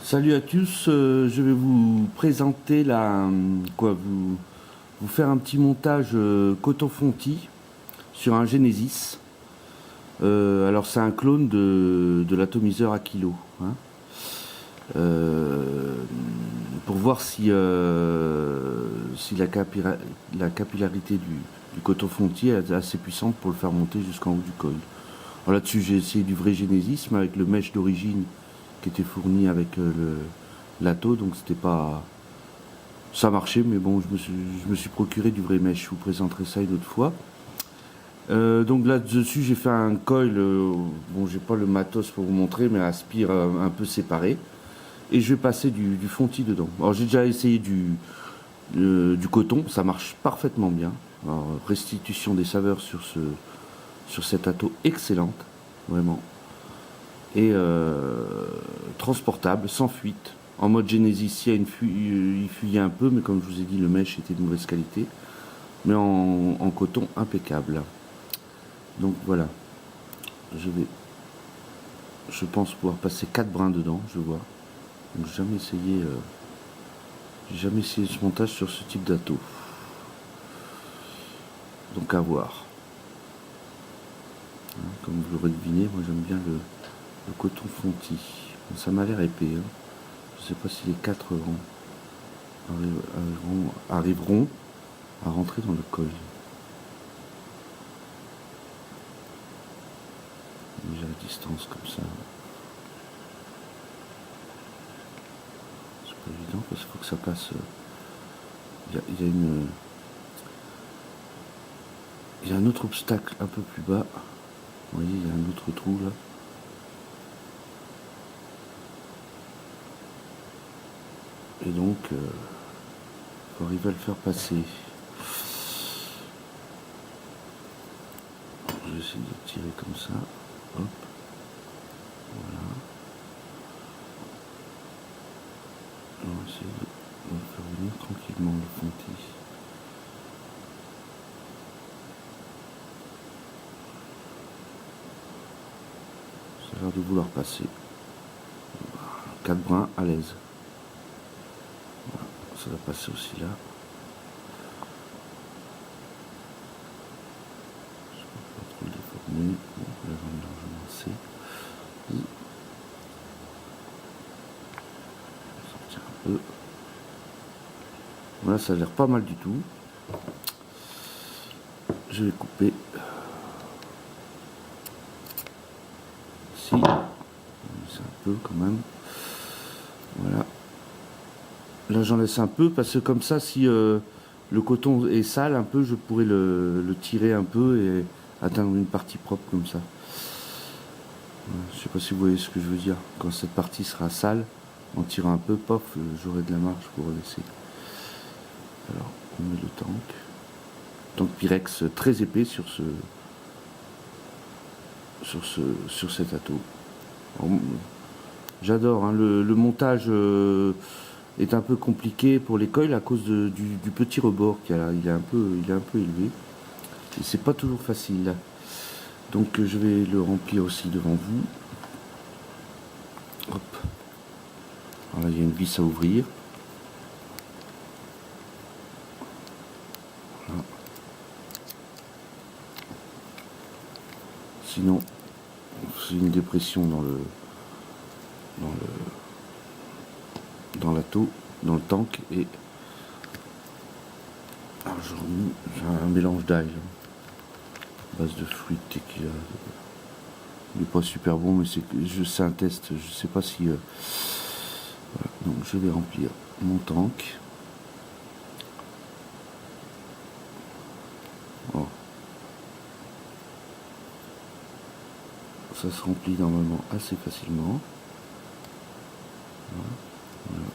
Salut à tous, je vais vous présenter vous faire un petit montage coton fonti sur un Genesis. Alors c'est un clone de l'atomiseur à kilo, hein. Euh, pour voir si la capillarité du coton fonti est assez puissante pour le faire monter jusqu'en haut du coil. Alors là-dessus j'ai essayé du vrai Genesis mais avec le mesh d'origine qui était fourni avec l'atto, donc c'était pas, ça marchait, mais bon, je me suis procuré du vrai mesh. Je vous présenterai ça une autre fois. Donc là-dessus, j'ai fait un coil. Bon, j'ai pas le matos pour vous montrer, mais aspire un peu séparé. Et je vais passer du fonti dedans. Alors j'ai déjà essayé du coton, ça marche parfaitement bien. Alors, restitution des saveurs sur cet atto excellente, vraiment. Et transportable, sans fuite. En mode Genesis, il fuyait un peu, mais comme je vous ai dit, le mesh était de mauvaise qualité. Mais en coton impeccable. Donc voilà, je pense pouvoir passer 4 brins dedans, je vois. Donc j'ai jamais essayé ce montage sur ce type d'atto. Donc à voir. Hein, comme vous l'aurez deviné, moi j'aime bien le coton fonti. Bon, ça m'a l'air épais, hein. Je sais pas si les 4 arriveront à rentrer dans le coil. Déjà à distance comme ça. C'est pas évident parce qu'il faut que ça passe. Il y a un autre obstacle un peu plus bas. Vous voyez, il y a un autre trou là. Et donc, faut arriver à le faire passer. Je vais essayer de tirer comme ça. Hop. Voilà. On va essayer de faire venir tranquillement le fonti. Ça a l'air de vouloir passer. 4 brins à l'aise. Voilà. Ça va passer aussi là. Je ne peux pas trop le déformer. Bon, là j'en ai largement assez. Sortir un peu. Voilà, ça a l'air pas mal du tout. Je vais couper. Si. C'est un peu quand même. Voilà. Là j'en laisse un peu parce que comme ça si le coton est sale un peu je pourrais le tirer un peu et atteindre une partie propre comme ça. Je sais pas si vous voyez ce que je veux dire. Quand cette partie sera sale, en tirant un peu, pof, j'aurai de la marge pour laisser. Alors on met le tank. Tank Pyrex très épais sur cet atto. J'adore, hein, le montage est un peu compliqué pour les coils à cause du petit rebord qu'il a, il est un peu élevé et c'est pas toujours facile. Donc je vais le remplir aussi devant vous. Hop. Alors là, il y a une vis à ouvrir. Voilà. Sinon c'est une dépression dans l'atto, dans le tank et alors, j'ai un mélange d'ail base de fruits tequila. Il n'est pas super bon, mais c'est un test. Je sais pas si. Voilà. Donc je vais remplir mon tank. Oh. Ça se remplit normalement assez facilement. Voilà. Voilà.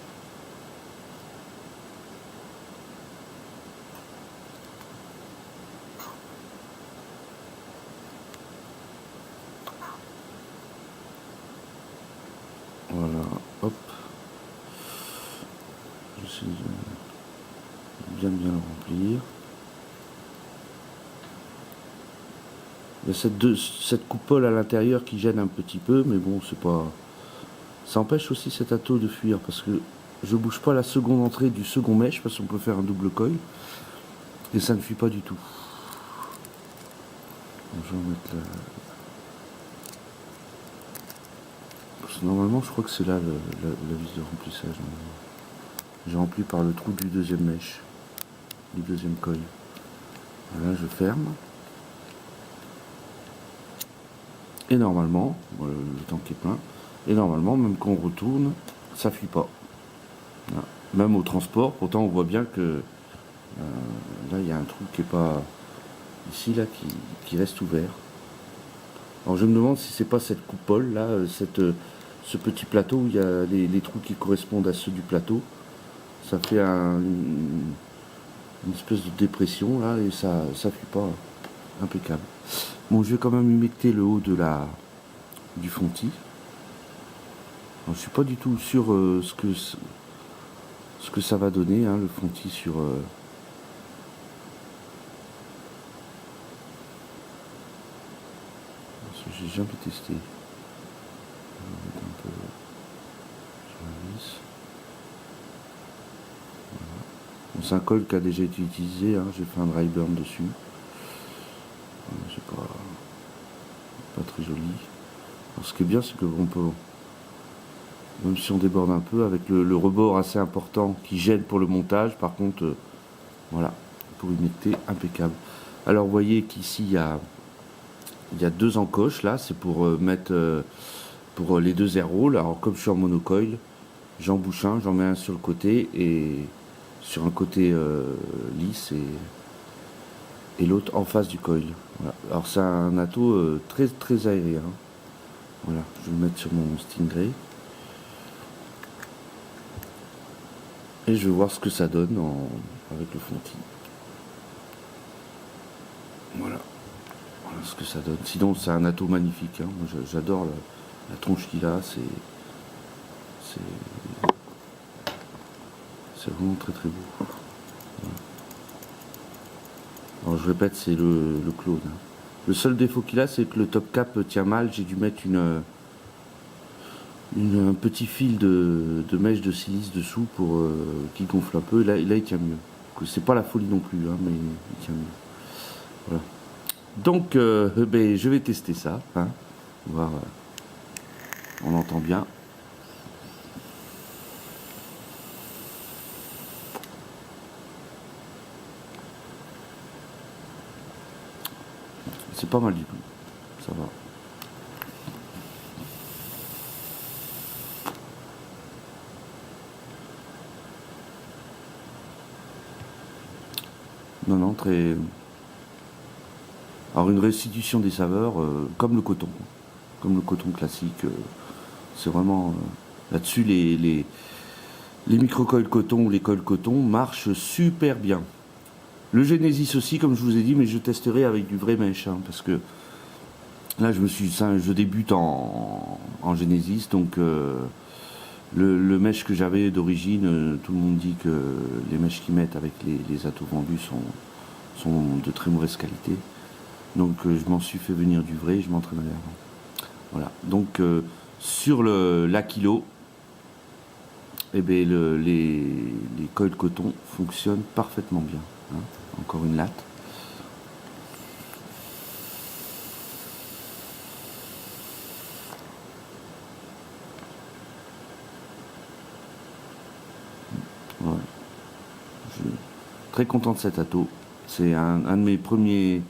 Voilà, hop. J'essaie de bien le remplir. Il y a cette coupole à l'intérieur qui gêne un petit peu, mais bon, c'est pas Ça empêche aussi cet atteau de fuir parce que je bouge pas la seconde entrée du second mèche parce qu'on peut faire un double coil et ça ne fuit pas du tout. Donc, je vais mettre là. Parce que normalement, je crois que c'est là la vis de remplissage. J'ai rempli par le trou du deuxième mèche, du deuxième coil. Là, je ferme. Et normalement, le tank est plein. Et normalement, même quand on retourne, ça fuit pas. Là. Même au transport, pourtant on voit bien que là il y a un trou qui est pas ici là qui reste ouvert. Alors je me demande si c'est pas cette coupole là, ce petit plateau où il y a les trous qui correspondent à ceux du plateau. Ça fait une espèce de dépression là et ça fuit pas. Impeccable. Bon, je vais quand même humecter le haut du fontis. Alors, je suis pas du tout sûr ce que ça va donner, hein, le fontis sur j'ai jamais testé. On va mettre un peu sur la vis. Voilà. Bon, c'est un col qui a déjà été utilisé, hein, j'ai fait un dry burn dessus. C'est pas très joli. Alors, ce qui est bien, c'est que on peut, même si on déborde un peu, avec le rebord assez important qui gêne pour le montage, par contre, voilà, pour humecter, impeccable. Alors vous voyez qu'ici il y a deux encoches là, c'est pour mettre pour les deux air rolls. Alors comme je suis en monocoil, j'en bouche un, j'en mets un sur le côté et sur un côté lisse et l'autre en face du coil. Voilà. Alors c'est un atteau très très aéré. Hein. Voilà, je vais le mettre sur mon Stingray. Et je vais voir ce que ça donne avec le fontis. Voilà. Voilà ce que ça donne. Sinon c'est un atteau magnifique. Hein. Moi j'adore la tronche qu'il a. C'est vraiment très très beau. Voilà. Alors je répète, c'est le clone. Hein. Le seul défaut qu'il a, c'est que le top cap tient mal. J'ai dû mettre un petit fil de mèche de silice dessous pour qu'il gonfle un peu. Là il tient mieux. C'est pas la folie non plus, hein, mais il tient mieux. Voilà. Donc je vais tester ça. Hein, voir. On entend bien. C'est pas mal du tout. Ça va. Non, non, très... Alors une restitution des saveurs comme le coton. Comme le coton classique. C'est vraiment... là-dessus, les micro-coils coton ou les coils coton marchent super bien. Le Genesis aussi, comme je vous ai dit, mais je testerai avec du vrai mèche. Hein, parce que là, je débute en Genesis, donc... le mèche que j'avais d'origine, tout le monde dit que les mèches qu'ils mettent avec les atteaux vendus sont de très mauvaise qualité. Donc je m'en suis fait venir du vrai, je m'entraînerai avant. Voilà. Donc sur la kilo, eh bien, les coils coton fonctionnent parfaitement bien. Hein. Encore une latte. Ouais. Je suis très content de cet atteau. C'est un de mes premiers.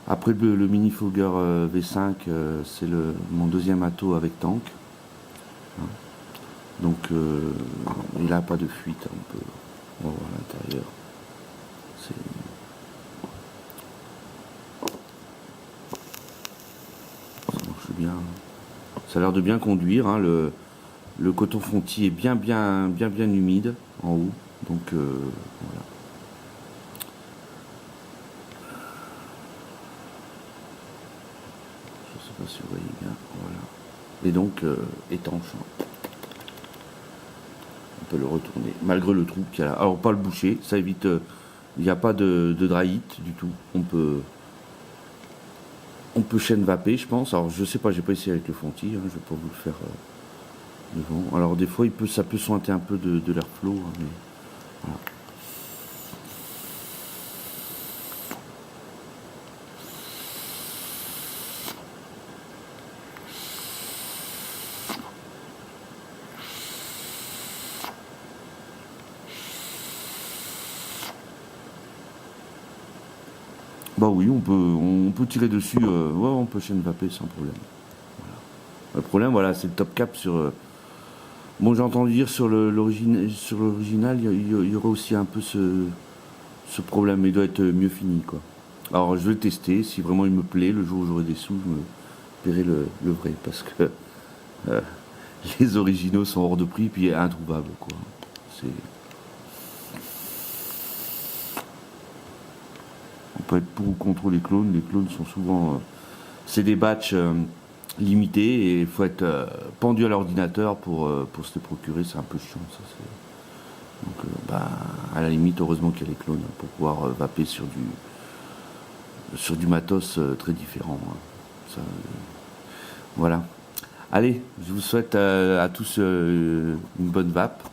Après le Mini Fogger V5, c'est mon deuxième atteau avec tank. Hein. Donc il n'a pas de fuite. On va voir l'intérieur. Ça marche bien. Ça a l'air de bien conduire. Hein. Le coton fontis est bien humide en haut. Donc voilà. Je sais pas si vous voyez bien. Voilà. Et donc étanche. Hein. On peut le retourner. Malgré le trou qu'il y a là. Alors pas le boucher, ça évite. Il n'y a pas de dry heat du tout. On peut chaîne vaper, je pense. Alors je sais pas, j'ai pas essayé avec le fontis. Hein. Je vais pas vous le faire. devant. Alors des fois ça peut sointer un peu de l'airflow, hein, mais voilà. Bah oui, on peut tirer dessus, ouais, on peut chaîne vaper sans problème. Le problème, voilà, c'est le top cap sur. Bon, j'ai entendu dire sur l'original, il y aurait aussi un peu ce problème, il doit être mieux fini, quoi. Alors, je vais le tester, si vraiment il me plaît, le jour où j'aurai des sous, je me paierai le vrai, parce que euh, les originaux sont hors de prix, puis introuvables, quoi. C'est. On peut être pour ou contre les clones. Les clones sont souvent. C'est des batchs limités et il faut être pendu à l'ordinateur pour se les procurer. C'est un peu chiant, ça. Donc, à la limite, heureusement qu'il y a les clones pour pouvoir vaper sur du matos très différent, hein. Ça, voilà. Allez, je vous souhaite à tous une bonne vape.